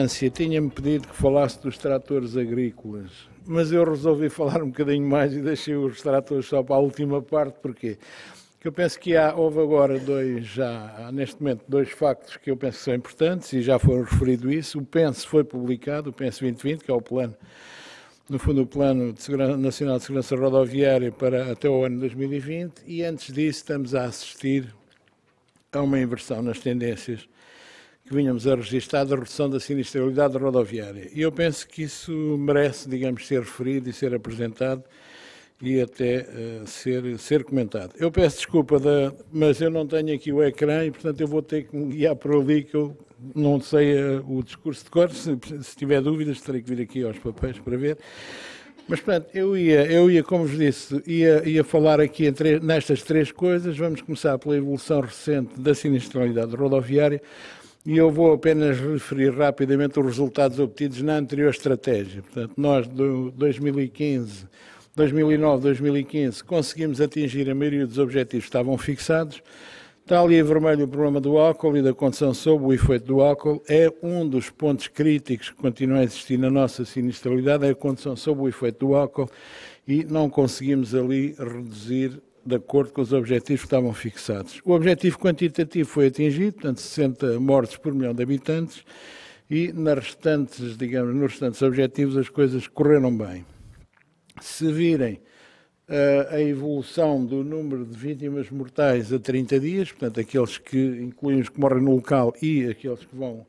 Constância tinha-me pedido que falasse dos tratores agrícolas, mas eu resolvi falar um bocadinho mais e deixei os tratores só para a última parte. Porquê? Porque eu penso que houve agora neste momento, dois factos que eu penso que são importantes e já foram referido isso. O PENS foi publicado, o PENS 2020, que é o plano, no fundo, o Plano Nacional de Segurança Rodoviária para até o ano 2020, e antes disso estamos a assistir a uma inversão nas tendências que vínhamos a registrar da redução da sinistralidade rodoviária. E eu penso que isso merece, digamos, ser referido e ser apresentado e até ser comentado. Eu peço desculpa, mas eu não tenho aqui o ecrã e, portanto, eu vou ter que me guiar por ali, que eu não sei o discurso de cor. Se tiver dúvidas, terei que vir aqui aos papéis para ver. Mas, portanto, eu ia, como vos disse, ia falar aqui nestas três coisas. Vamos começar pela evolução recente da sinistralidade rodoviária e eu vou apenas referir rapidamente os resultados obtidos na anterior estratégia. Portanto, nós, de 2009, 2015, conseguimos atingir a maioria dos objetivos que estavam fixados. Está ali a vermelho o problema do álcool e da condução sob o efeito do álcool. É um dos pontos críticos que continua a existir na nossa sinistralidade, é a condução sob o efeito do álcool, e não conseguimos ali reduzir de acordo com os objetivos que estavam fixados. O objetivo quantitativo foi atingido, portanto 60 mortes por milhão de habitantes, e nos restantes objetivos as coisas correram bem. Se virem a evolução do número de vítimas mortais a 30 dias, portanto aqueles que incluem os que morrem no local e aqueles que vão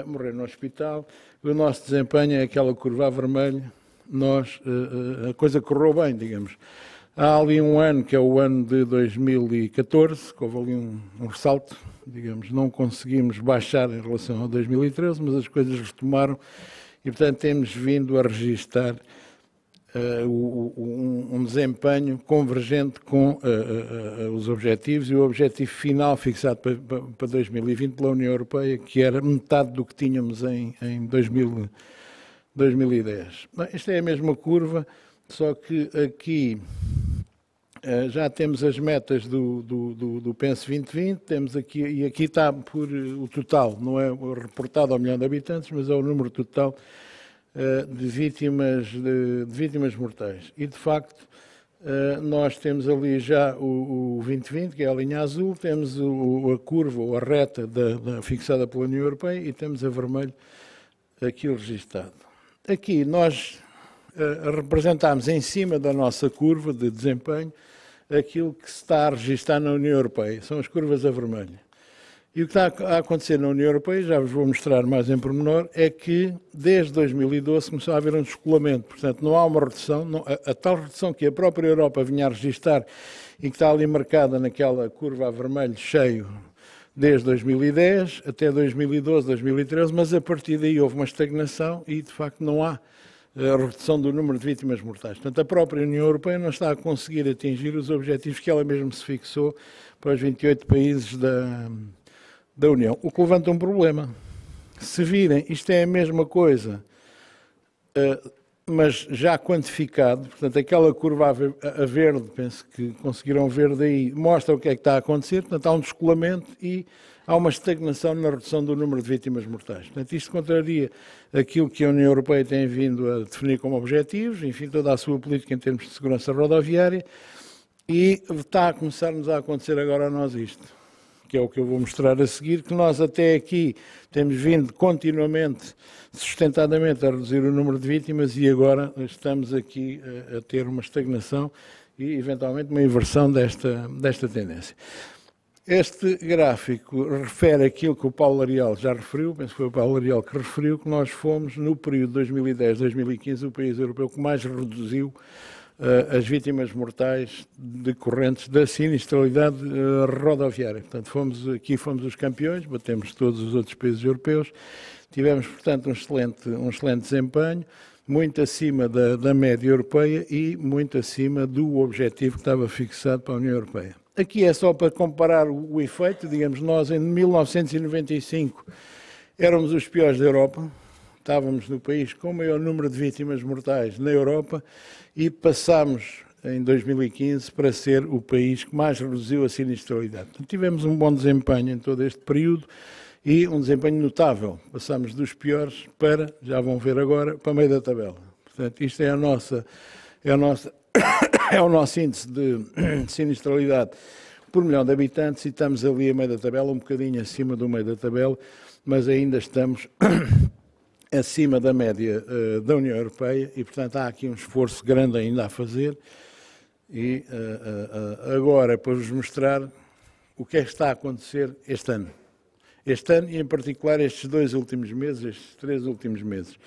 morrer no hospital, o nosso desempenho é aquela curva a vermelho, a coisa correu bem, digamos. Há ali um ano, que é o ano de 2014, que houve ali um ressalto, digamos, não conseguimos baixar em relação a 2013, mas as coisas retomaram e, portanto, temos vindo a registar um desempenho convergente com os objetivos, e o objetivo final fixado para 2020 pela União Europeia, que era metade do que tínhamos em 2010. Bem, esta é a mesma curva, só que aqui já temos as metas do PENS 2020, temos aqui, e aqui está por o total, não é reportado ao milhão de habitantes, mas é o número total de vítimas mortais. E, de facto, nós temos ali já o 2020, que é a linha azul, temos a curva, ou a reta fixada pela União Europeia, e temos a vermelho aqui o registado. Aqui nós representamos em cima da nossa curva de desempenho aquilo que se está a registrar na União Europeia, são as curvas a vermelho. E o que está a acontecer na União Europeia, já vos vou mostrar mais em pormenor, é que desde 2012 começou a haver um descolamento. Portanto, não há uma redução, a tal redução que a própria Europa vinha a registrar e que está ali marcada naquela curva a vermelho cheio desde 2010 até 2012, 2013, mas a partir daí houve uma estagnação e, de facto, não há a redução do número de vítimas mortais. Portanto, a própria União Europeia não está a conseguir atingir os objetivos que ela mesma se fixou para os 28 países da União, o que levanta um problema. Se virem, isto é a mesma coisa, mas já quantificado, portanto, aquela curva a verde, penso que conseguiram ver daí, mostra o que é que está a acontecer, portanto, há um descolamento e há uma estagnação na redução do número de vítimas mortais. Portanto, isto contraria aquilo que a União Europeia tem vindo a definir como objetivos, enfim, toda a sua política em termos de segurança rodoviária, e está a começar-nos a acontecer agora a nós isto, que é o que eu vou mostrar a seguir, que nós até aqui temos vindo continuamente, sustentadamente, a reduzir o número de vítimas e agora estamos aqui a ter uma estagnação e, eventualmente, uma inversão desta tendência. Este gráfico refere aquilo que o Paulo Ariel já referiu, penso que foi o Paulo Ariel que referiu, que nós fomos, no período 2010-2015, o país europeu que mais reduziu as vítimas mortais decorrentes da sinistralidade rodoviária. Portanto, fomos os campeões, batemos todos os outros países europeus, tivemos, portanto, um excelente desempenho, muito acima da média europeia e muito acima do objetivo que estava fixado para a União Europeia. Aqui é só para comparar o efeito, digamos, nós em 1995 éramos os piores da Europa, estávamos no país com o maior número de vítimas mortais na Europa e passámos em 2015 para ser o país que mais reduziu a sinistralidade. Tivemos um bom desempenho em todo este período e um desempenho notável. Passamos dos piores para, já vão ver agora, para meio da tabela. Portanto, isto é é o nosso índice de sinistralidade por milhão de habitantes e estamos ali a meio da tabela, um bocadinho acima do meio da tabela, mas ainda estamos acima da média da União Europeia e, portanto, há aqui um esforço grande ainda a fazer. E agora, para vos mostrar o que é que está a acontecer este ano. Este ano e, em particular, estes 2 últimos meses, estes 3 últimos meses.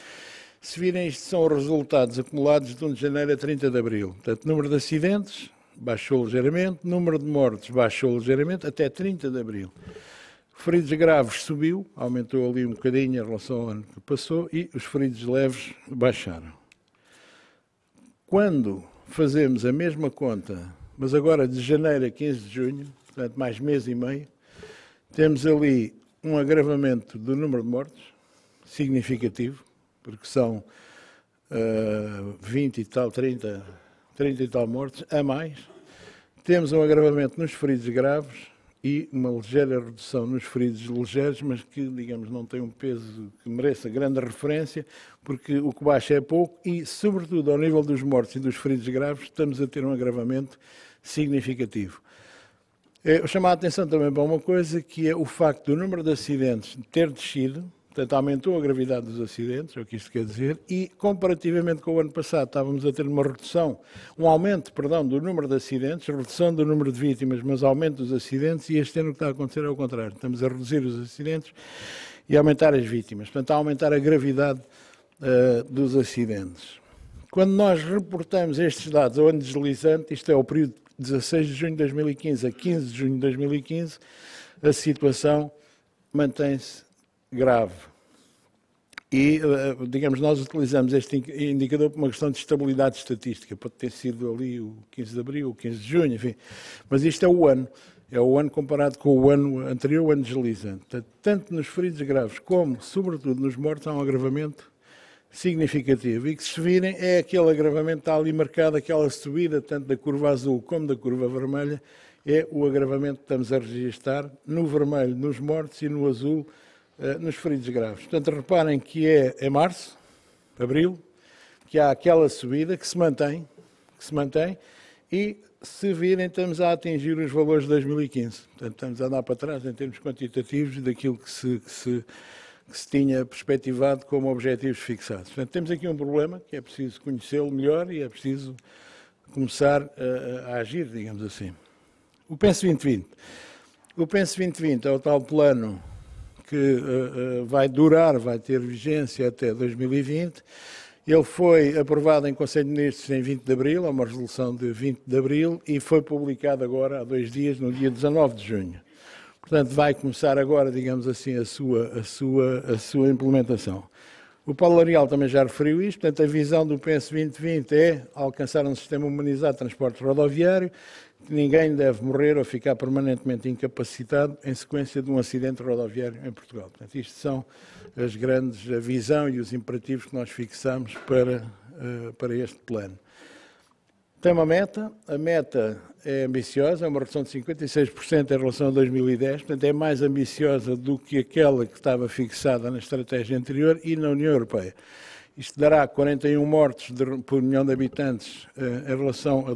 Se virem, isto são os resultados acumulados de 1 de janeiro a 30 de abril. Portanto, número de acidentes baixou ligeiramente, número de mortes baixou ligeiramente até 30 de abril. Feridos graves subiu, aumentou ali um bocadinho em relação ao ano que passou e os feridos leves baixaram. Quando fazemos a mesma conta, mas agora de janeiro a 15 de junho, portanto mais mês e meio, temos ali um agravamento do número de mortes, significativo, porque são 20 e tal, 30 e tal mortes, a mais. Temos um agravamento nos feridos graves e uma ligeira redução nos feridos ligeiros, mas que, digamos, não tem um peso que mereça grande referência, porque o que baixa é pouco e, sobretudo, ao nível dos mortos e dos feridos graves, estamos a ter um agravamento significativo. Eu chamo a atenção também para uma coisa, que é o facto do número de acidentes ter descido, portanto, aumentou a gravidade dos acidentes, é o que isto quer dizer, e, comparativamente com o ano passado, estávamos a ter uma redução, um aumento, perdão, do número de acidentes, redução do número de vítimas, mas aumento dos acidentes, e este ano o que está a acontecer é o contrário. Estamos a reduzir os acidentes e a aumentar as vítimas, portanto, a aumentar a gravidade dos acidentes. Quando nós reportamos estes dados ao ano deslizante, isto é o período de 16 de junho de 2015 a 15 de junho de 2015, a situação mantém-se grave. E, digamos, nós utilizamos este indicador por uma questão de estabilidade estatística. Pode ter sido ali o 15 de abril, o 15 de junho, enfim. Mas isto é o ano. É o ano comparado com o ano anterior, o ano deslizante. Portanto, tanto nos feridos graves como, sobretudo, nos mortos, há um agravamento significativo. E que, se virem, é aquele agravamento que está ali marcado, aquela subida, tanto da curva azul como da curva vermelha, é o agravamento que estamos a registrar no vermelho, nos mortos e no azul, nos feridos graves. Portanto, reparem que é março, abril, que há aquela subida que se mantém, e, se virem, estamos a atingir os valores de 2015. Portanto, estamos a andar para trás em termos quantitativos daquilo que se tinha perspectivado como objetivos fixados. Portanto, temos aqui um problema que é preciso conhecê-lo melhor e é preciso começar a agir, digamos assim. O PENS 2020. O PENS 2020 é o tal plano que vai ter vigência até 2020. Ele foi aprovado em Conselho de Ministros em 20 de abril, é uma resolução de 20 de abril, e foi publicado agora há 2 dias, no dia 19 de junho. Portanto, vai começar agora, digamos assim, a sua implementação. O Paulo Arial também já referiu isto, portanto, a visão do PENS 2020 é alcançar um sistema humanizado de transporte rodoviário, que ninguém deve morrer ou ficar permanentemente incapacitado em sequência de um acidente rodoviário em Portugal. Portanto, isto são a visão e os imperativos que nós fixamos para este plano. Tem uma meta, a meta é ambiciosa, é uma redução de 56% em relação a 2010, portanto é mais ambiciosa do que aquela que estava fixada na estratégia anterior e na União Europeia. Isto dará 41 mortes por milhão de habitantes em relação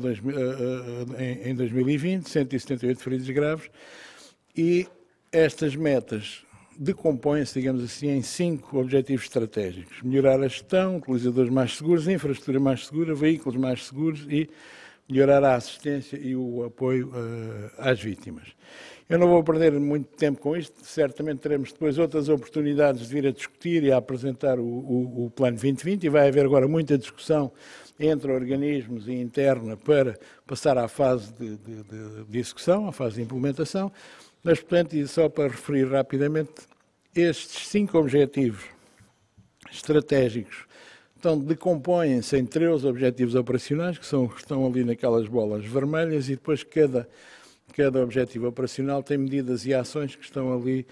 em 2020, 178 feridos graves, e estas metas decompõem-se, digamos assim, em 5 objetivos estratégicos. Melhorar a gestão, utilizadores mais seguros, infraestrutura mais segura, veículos mais seguros e melhorar a assistência e o apoio às vítimas. Eu não vou perder muito tempo com isto, certamente teremos depois outras oportunidades de vir a discutir e a apresentar o Plano 2020 e vai haver agora muita discussão entre organismos e interna para passar à fase de execução, à fase de implementação, mas, portanto, e só para referir rapidamente, estes 5 objetivos estratégicos decompõem-se em 13 objetivos operacionais, que estão ali naquelas bolas vermelhas, e depois cada objetivo operacional tem medidas e ações que estão ali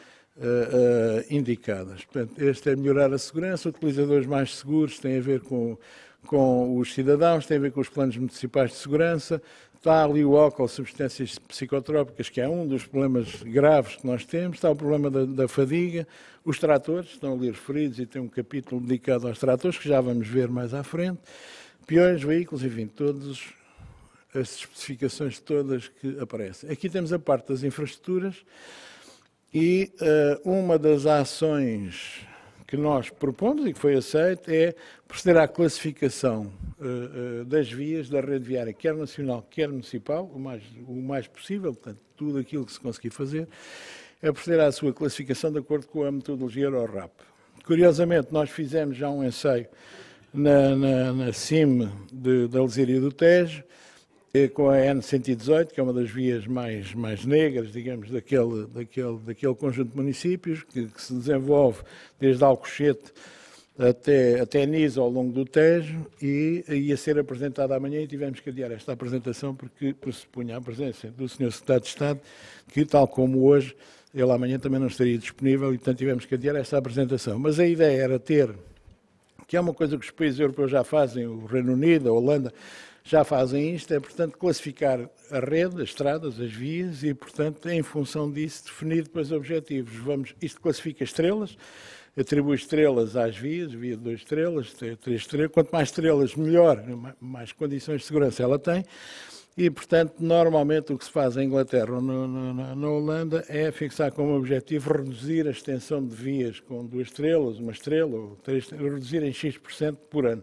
indicadas. Portanto, este é melhorar a segurança, utilizadores mais seguros, tem a ver com os cidadãos, tem a ver com os planos municipais de segurança. Está ali o álcool, substâncias psicotrópicas, que é um dos problemas graves que nós temos. Está o problema da fadiga. Os tratores, estão ali referidos e tem um capítulo dedicado aos tratores, que já vamos ver mais à frente. Peões, veículos, enfim, todas as especificações todas que aparecem. Aqui temos a parte das infraestruturas e uma das ações que nós propomos e que foi aceita é proceder à classificação das vias da rede viária, quer nacional, quer municipal, o mais possível, portanto, tudo aquilo que se conseguir fazer, é proceder à sua classificação de acordo com a metodologia EuroRAP. Curiosamente, nós fizemos já um ensaio na CIM da Alzíria do Tejo, com a N118, que é uma das vias mais negras, digamos, daquele conjunto de municípios, que se desenvolve desde Alcochete até Niza, ao longo do Tejo, e ia ser apresentada amanhã e tivemos que adiar esta apresentação porque pressupunha a presença do Sr. Secretário de Estado, que, tal como hoje, ele amanhã também não estaria disponível e, portanto, tivemos que adiar esta apresentação. Mas a ideia era ter, que é uma coisa que os países europeus já fazem, o Reino Unido, a Holanda, já fazem isto, é, portanto, classificar a rede, as estradas, as vias e, portanto, em função disso, definir depois objetivos. Isto classifica estrelas, atribui estrelas às vias, via 2 estrelas, 3 estrelas. Quanto mais estrelas, melhor, mais condições de segurança ela tem. E, portanto, normalmente o que se faz em Inglaterra ou na Holanda é fixar como objetivo reduzir a extensão de vias com 2 estrelas, 1 estrela ou 3 estrelas, reduzir em X% por ano.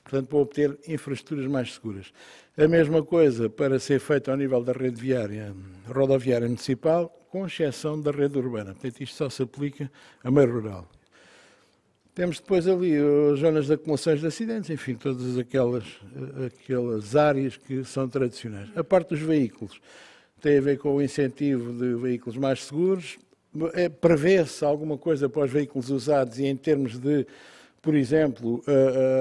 Portanto, para obter infraestruturas mais seguras. A mesma coisa para ser feito ao nível da rede rodoviária municipal, com exceção da rede urbana. Portanto, isto só se aplica a meio rural. Temos depois ali as zonas de acumulações de acidentes, enfim, todas aquelas áreas que são tradicionais. A parte dos veículos tem a ver com o incentivo de veículos mais seguros. Prevê-se alguma coisa para os veículos usados e em termos de, por exemplo,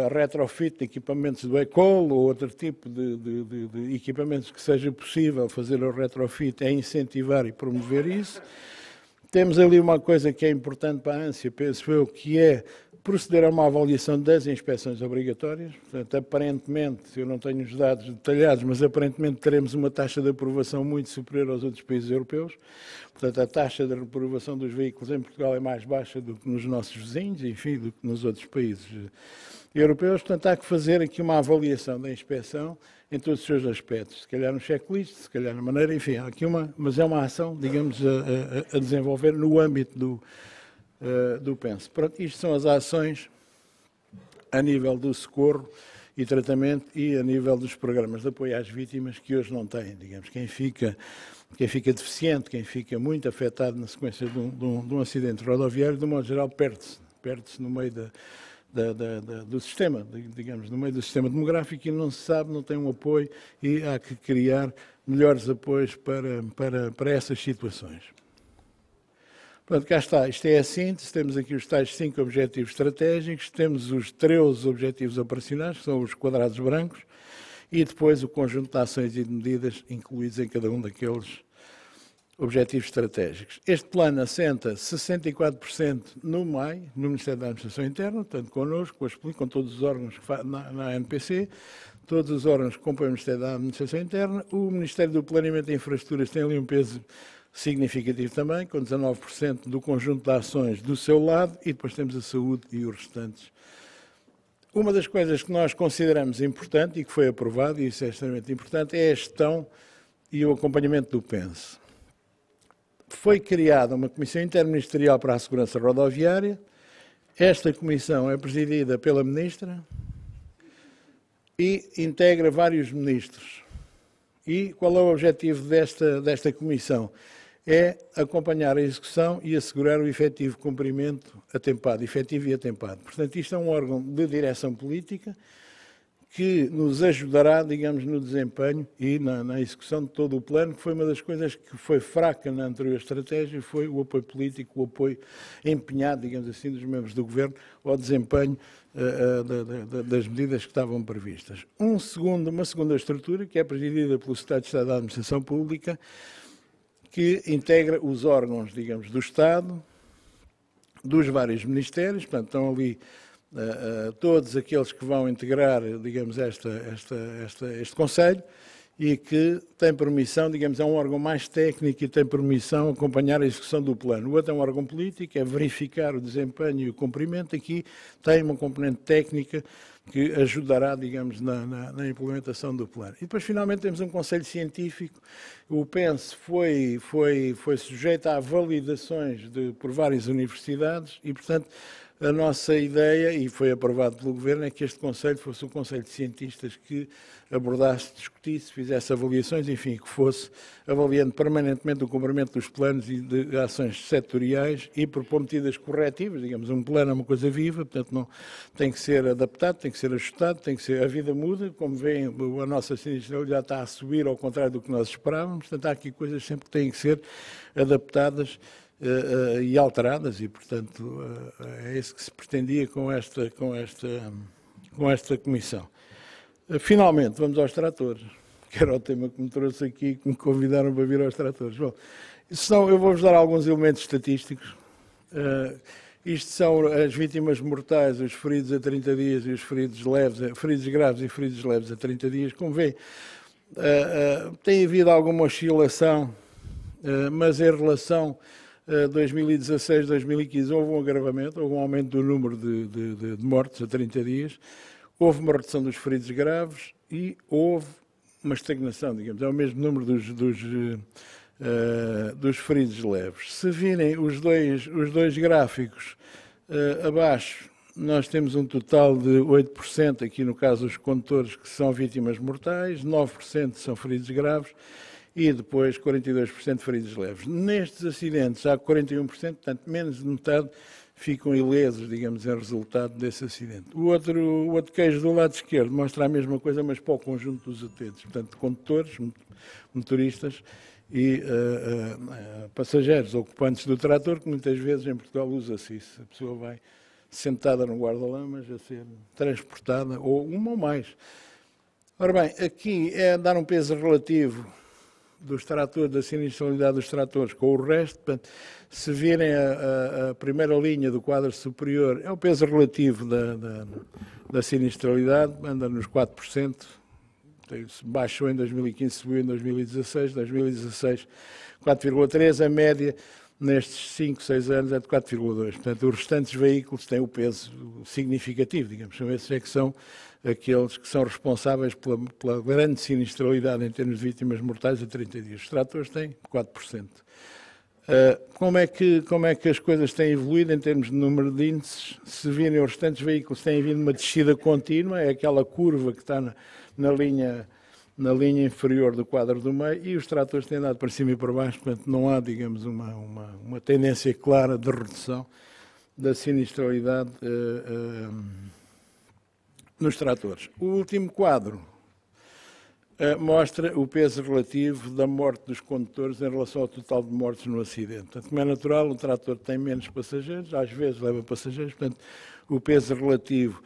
a retrofit de equipamentos do ECOL ou outro tipo de equipamentos que seja possível fazer o retrofit, é incentivar e promover isso. Temos ali uma coisa que é importante para a ANSIA, penso eu, que é proceder a uma avaliação das inspeções obrigatórias. Portanto, aparentemente, eu não tenho os dados detalhados, mas aparentemente teremos uma taxa de aprovação muito superior aos outros países europeus. Portanto, a taxa de reprovação dos veículos em Portugal é mais baixa do que nos nossos vizinhos, enfim, do que nos outros países europeus. Portanto, há que fazer aqui uma avaliação da inspeção em todos os seus aspectos. Se calhar no checklist, se calhar na maneira, enfim, há aqui mas é uma ação, digamos, a desenvolver no âmbito do PENS. Pronto, isto são as ações a nível do socorro e tratamento e a nível dos programas de apoio às vítimas que hoje não têm. Digamos, quem fica deficiente, quem fica muito afetado na sequência de um acidente rodoviário, de um modo geral, perde-se no meio do sistema, digamos, no meio do sistema demográfico e não se sabe, não tem um apoio e há que criar melhores apoios para essas situações. Pronto, cá está, isto é a síntese, temos aqui os tais 5 objetivos estratégicos, temos os 13 objetivos operacionais, que são os quadrados brancos, e depois o conjunto de ações e de medidas incluídos em cada um daqueles objetivos estratégicos. Este plano assenta 64% no MAI, no Ministério da Administração Interna, tanto connosco, com todos os órgãos na ANPC, todos os órgãos que compõem o Ministério da Administração Interna. O Ministério do Planeamento e Infraestruturas tem ali um peso significativo também, com 19% do conjunto de ações do seu lado, e depois temos a saúde e os restantes. Uma das coisas que nós consideramos importante e que foi aprovado, e isso é extremamente importante, é a gestão e o acompanhamento do PENS. Foi criada uma Comissão Interministerial para a Segurança Rodoviária. Esta comissão é presidida pela Ministra e integra vários ministros. E qual é o objetivo desta comissão? É acompanhar a execução e assegurar o efetivo cumprimento atempado, efetivo e atempado. Portanto, isto é um órgão de direção política que nos ajudará, digamos, no desempenho e na execução de todo o plano, que foi uma das coisas que foi fraca na anterior estratégia, foi o apoio político, o apoio empenhado, digamos assim, dos membros do Governo ao desempenho das medidas que estavam previstas. Uma segunda estrutura, que é presidida pelo Secretário de Estado da Administração Pública, que integra os órgãos, digamos, do Estado, dos vários ministérios, portanto, estão ali todos aqueles que vão integrar, digamos, este Conselho, e que tem permissão, digamos, é um órgão mais técnico e tem permissão acompanhar a execução do plano. O outro é um órgão político, é verificar o desempenho e o cumprimento. Aqui tem uma componente técnica que ajudará, digamos, na implementação do plano. E depois, finalmente, temos um Conselho Científico. O PENS foi sujeito a validações por várias universidades e, portanto, a nossa ideia, e foi aprovado pelo Governo, é que este Conselho fosse um Conselho de Cientistas que abordasse, discutisse, fizesse avaliações, enfim, que fosse avaliando permanentemente o cumprimento dos planos e de ações setoriais e propor medidas corretivas. Digamos, um plano é uma coisa viva, portanto, não tem que ser adaptado, tem que ser ajustado, tem que ser... A vida muda, como veem, a nossa sinistralidade está a subir ao contrário do que nós esperávamos, portanto, há aqui coisas sempre que têm que ser adaptadas e alteradas, e, portanto, é isso que se pretendia com esta comissão. Finalmente, vamos aos tratores, que era o tema que me trouxe aqui, que me convidaram para vir aos tratores. Bom, eu vou-vos dar alguns elementos estatísticos. Isto são as vítimas mortais, os feridos a 30 dias e os feridos graves e feridos leves a 30 dias. Como vê, tem havido alguma oscilação, mas em relação 2016, 2015, houve um agravamento, houve um aumento do número de mortes a 30 dias, houve uma redução dos feridos graves e houve uma estagnação, digamos, é o mesmo número dos feridos leves. Se virem os dois gráficos abaixo, nós temos um total de 8%, aqui no caso os condutores que são vítimas mortais, 9% são feridos graves, e depois 42% de feridos leves. Nestes acidentes há 41%, portanto menos de metade ficam ilesos, digamos, em resultado desse acidente. O outro queijo do lado esquerdo mostra a mesma coisa, mas para o conjunto dos utentes, portanto condutores, motoristas e passageiros, ocupantes do trator, que muitas vezes em Portugal usa-se isso. A pessoa vai sentada no guarda-lamas a ser transportada, ou uma ou mais. Ora bem, aqui é dar um peso relativo dos tratores, da sinistralidade dos tratores com o resto. Portanto, se virem a primeira linha do quadro superior, é o peso relativo da sinistralidade, anda nos 4%, baixou em 2015, subiu em 2016, 4,3%, a média nestes 5, 6 anos é de 4,2%. Portanto, os restantes veículos têm o peso significativo, digamos, são esses que são aqueles que são responsáveis pela grande sinistralidade em termos de vítimas mortais a 30 dias. Os tratores têm 4%. Como é que as coisas têm evoluído em termos de número de índices? Se virem os restantes veículos, têm havido uma descida contínua, é aquela curva que está na linha inferior do quadro do meio, e os tratores têm andado para cima e para baixo, portanto não há, digamos, uma tendência clara de redução da sinistralidade nos tratores. O último quadro mostra o peso relativo da morte dos condutores em relação ao total de mortes no acidente. Portanto, como é natural, o trator tem menos passageiros, às vezes leva passageiros, portanto, o peso relativo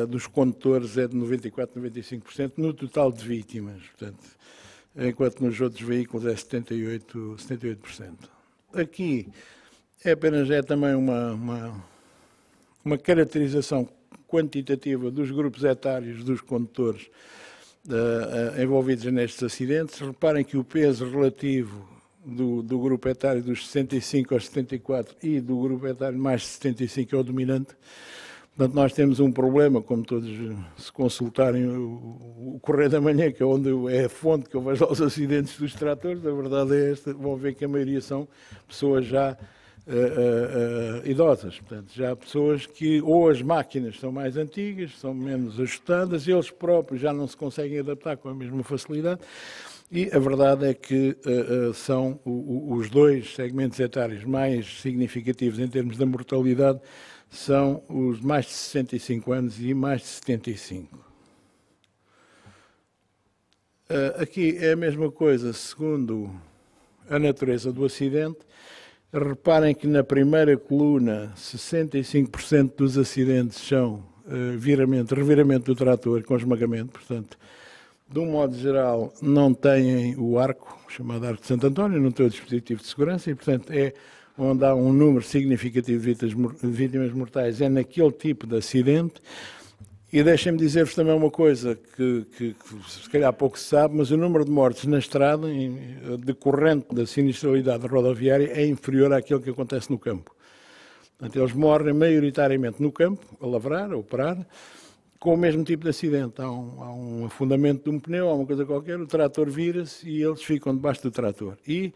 dos condutores é de 94%, 95% no total de vítimas, portanto, enquanto nos outros veículos é 78%. Aqui é também uma caracterização quantitativa dos grupos etários dos condutores envolvidos nestes acidentes. Reparem que o peso relativo do grupo etário dos 65 aos 74 e do grupo etário mais de 75 é o dominante. Portanto, nós temos um problema, como todos se consultarem o Correio da Manhã, que é onde é a fonte que eu vejo os acidentes dos tratores, a verdade é esta, vão ver que a maioria são pessoas já idosas, portanto, já pessoas que ou as máquinas são mais antigas, são menos ajustadas, eles próprios já não se conseguem adaptar com a mesma facilidade, e a verdade é que são os dois segmentos etários mais significativos em termos da mortalidade, são os mais de 65 anos e mais de 75. Aqui é a mesma coisa, segundo a natureza do acidente. Reparem que na primeira coluna 65% dos acidentes são reviramento do trator com esmagamento, portanto, de um modo geral, não têm o arco, chamado arco de Santo António, não tem o dispositivo de segurança e, portanto, é onde há um número significativo de vítimas mortais, é naquele tipo de acidente. E deixem-me dizer-vos também uma coisa que se calhar pouco se sabe, mas o número de mortes na estrada, decorrente da sinistralidade rodoviária, é inferior àquele que acontece no campo. Portanto, eles morrem maioritariamente no campo, a lavrar, a operar, com o mesmo tipo de acidente. Há um afundamento de um pneu, há uma coisa qualquer, o trator vira-se e eles ficam debaixo do trator. E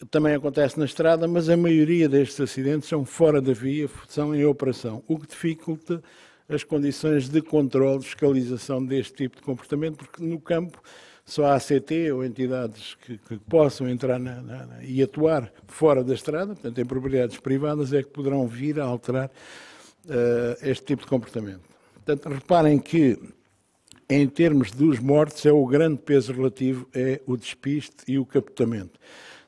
também acontece na estrada, mas a maioria destes acidentes são fora da via, são em operação, o que dificulta as condições de controle, de fiscalização deste tipo de comportamento, porque no campo só há ACT ou entidades que possam entrar e atuar fora da estrada, portanto em propriedades privadas, é que poderão vir a alterar este tipo de comportamento. Portanto, reparem que em termos dos mortos, o grande peso relativo é o despiste e o capotamento.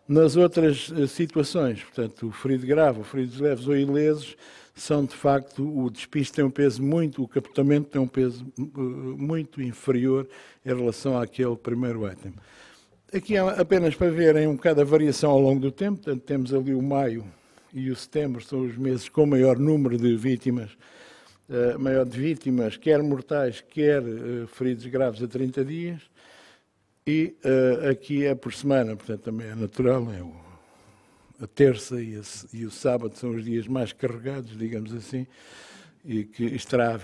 Nas outras situações, portanto, o ferido grave, o feridos leves ou ilesos, são de facto, o despiste tem um peso o capotamento tem um peso muito inferior em relação àquele primeiro item. Aqui é apenas para verem um bocado a variação ao longo do tempo, portanto, temos ali o maio e o setembro, são os meses com maior número de vítimas, quer mortais, quer feridos graves a 30 dias, e aqui é por semana, portanto também é natural, a terça e o sábado são os dias mais carregados, digamos assim, e que estará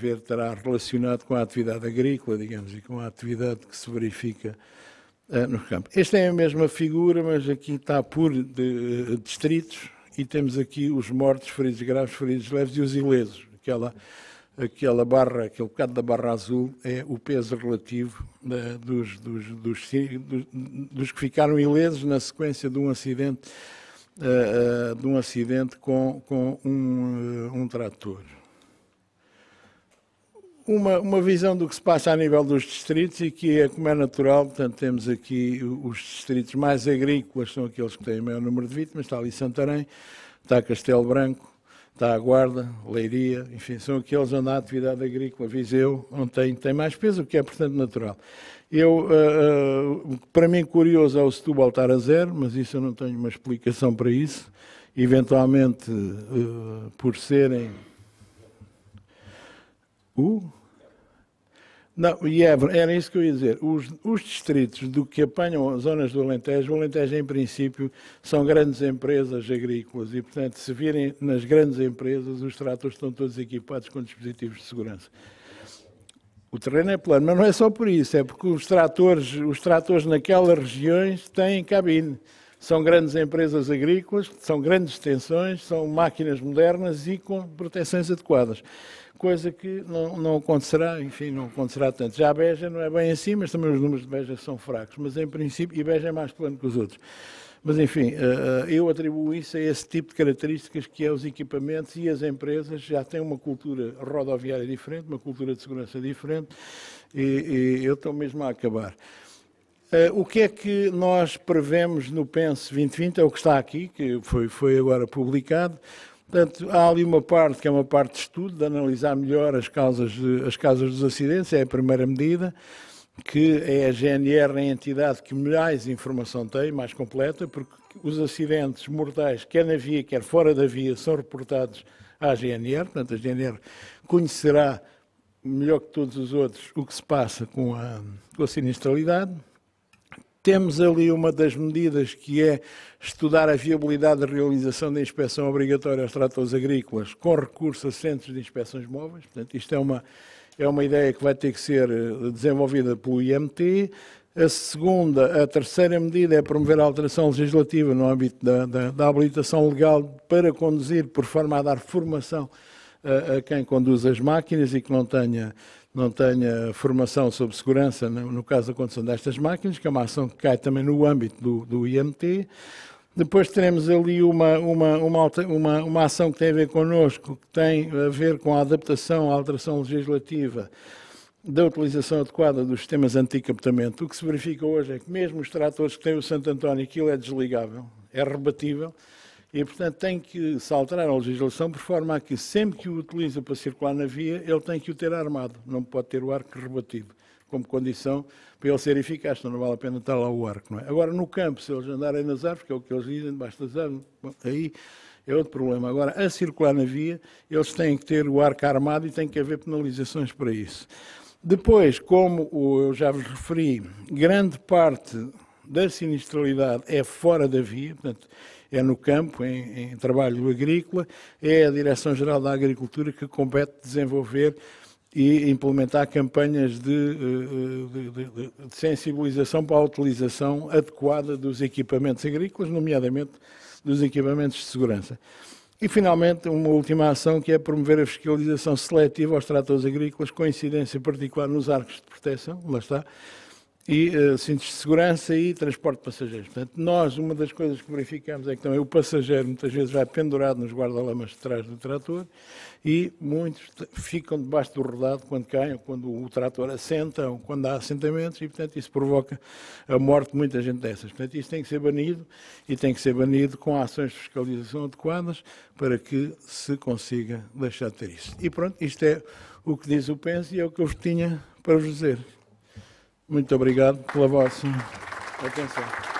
relacionado com a atividade agrícola, digamos, e com a atividade que se verifica no campo. Esta é a mesma figura, mas aqui está por distritos, e temos aqui os mortos, feridos graves, feridos leves e os ilesos. Aquele bocado da barra azul é o peso relativo dos que ficaram ilesos na sequência de um acidente com um trator. Uma visão do que se passa a nível dos distritos, e que como é natural, portanto, temos aqui os distritos mais agrícolas, são aqueles que têm o maior número de vítimas, está ali Santarém, está Castelo Branco, está a Guarda, Leiria, enfim, são aqueles onde há atividade agrícola, Viseu, onde tem mais peso, o que é, portanto, natural. Para mim, curioso é o Setúbal estar a zero, mas isso eu não tenho uma explicação para isso. Eventualmente, por serem... Não, e era isso que eu ia dizer. Os distritos do que apanham as zonas do Alentejo, o Alentejo, em princípio, são grandes empresas agrícolas e, portanto, se virem nas grandes empresas, os tratores estão todos equipados com dispositivos de segurança. O terreno é plano, mas não é só por isso, é porque os tratores naquelas regiões têm cabine. São grandes empresas agrícolas, são grandes extensões, são máquinas modernas e com proteções adequadas. Coisa que não acontecerá, enfim, não acontecerá tanto. Já a Beja não é bem assim, mas também os números de Beja são fracos. Mas, em princípio, e Beja é mais plano que os outros. Mas, enfim, eu atribuo isso a esse tipo de características, que é os equipamentos, e as empresas já têm uma cultura rodoviária diferente, uma cultura de segurança diferente, e eu estou mesmo a acabar. O que é que nós prevemos no PENSE 2020, é o que está aqui, que foi agora publicado. Portanto, há ali uma parte que é uma parte de estudo, de analisar melhor as causas dos acidentes, é a primeira medida, que é a GNR a entidade que mais informação tem, mais completa, porque os acidentes mortais, quer na via, quer fora da via, são reportados à GNR, portanto a GNR conhecerá melhor que todos os outros o que se passa com a sinistralidade. Temos ali uma das medidas, que é estudar a viabilidade da realização da inspeção obrigatória aos tratores agrícolas com recurso a centros de inspeções móveis. Portanto, isto é uma ideia que vai ter que ser desenvolvida pelo IMT. A terceira medida é promover a alteração legislativa no âmbito da habilitação legal para conduzir, por forma a dar formação a quem conduz as máquinas e que não tenha formação sobre segurança no caso da condução destas máquinas, que é uma ação que cai também no âmbito do IMT. Depois teremos ali uma ação que tem a ver connosco, que tem a ver com a adaptação à alteração legislativa da utilização adequada dos sistemas anti-captamento. O que se verifica hoje é que mesmo os tratores que têm o Santo António, aquilo é desligável, é rebatível, e, portanto, tem que se alterar a legislação por forma a que, sempre que o utiliza para circular na via, ele tem que o ter armado, não pode ter o arco rebatido, como condição para ele ser eficaz, não vale a pena estar lá o arco. Não é? Agora, no campo, se eles andarem nas árvores, que é o que eles dizem, debaixo das árvores, bom, aí é outro problema. Agora, a circular na via, eles têm que ter o arco armado e tem que haver penalizações para isso. Depois, como eu já vos referi, grande parte da sinistralidade é fora da via, portanto, é no campo, em trabalho agrícola, é a Direção-Geral da Agricultura que compete desenvolver e implementar campanhas de sensibilização para a utilização adequada dos equipamentos agrícolas, nomeadamente dos equipamentos de segurança. E, finalmente, uma última ação que é promover a fiscalização seletiva aos tratores agrícolas, com incidência particular nos arcos de proteção, lá está, e cintos de segurança e transporte de passageiros. Portanto, nós, uma das coisas que verificamos é que também o passageiro muitas vezes vai pendurado nos guarda-lamas de trás do trator e muitos ficam debaixo do rodado quando caem, ou quando o trator assenta, ou quando há assentamentos, e, portanto, isso provoca a morte de muita gente dessas. Portanto, isso tem que ser banido, e tem que ser banido com ações de fiscalização adequadas para que se consiga deixar de ter isso. E pronto, isto é o que diz o PENS e é o que eu tinha para vos dizer. Muito obrigado pela vossa atenção.